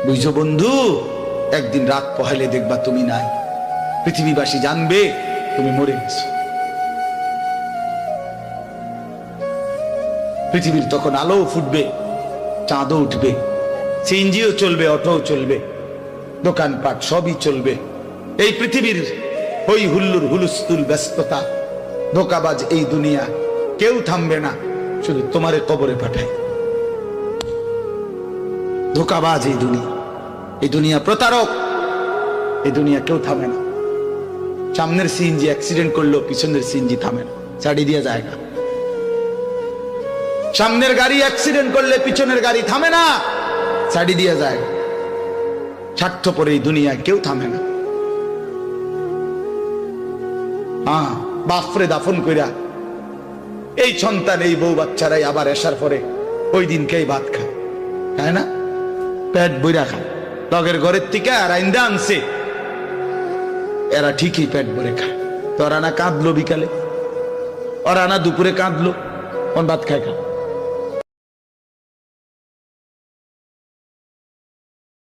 বুঝছো বন্ধু, একদিন রাত পোহাইলে দেখবা তুমি নাই, পৃথিবীবাসী জানবে তুমি মরে গেছো। পৃথিবীর তখন আলো ফুটবে, চাঁদও উঠবে, সিএনজিও চলবে, অটোও চলবে, দোকানপাট সবই চলবে। এই পৃথিবীর হই হুল্লুর হুলুস্থুল ব্যস্ততা, ধোকাবাজ এই দুনিয়া, কেউ থামবে না, শুধু তোমারে কবরে পাঠায়। ধোকাবাজ এই দুনিয়া, এই দুনিয়া প্রতারক, এই দুনিয়া কেউ থামে না। সামনের সিএনজি অ্যাক্সিডেন্ট করলো, পিছনের সিএনজি থামে না, ছাড়ি দিয়ে যায় না। সামনের গাড়ি অ্যাক্সিডেন্ট করলে পিছনের গাড়ি থামে না, ছাড়ি দিয়ে যায়। স্বার্থপর এই দুনিয়ায় কেউ থামে না। বাপরে দাফন কইরা এই সন্তান, এই বউ বাচ্চারাই আবার আসার পরে ওই দিনকেই ভাত খায়, তাই না? পেট বইরা খায়, লগের ঘরের থেকে আর আইন্দা আনছে, এরা ঠিকই পেট ভরে খায়। তো ওরা না কাঁদলো বিকালে, ওরা না দুপুরে কাঁদলো, কোন ভাত খায় খা।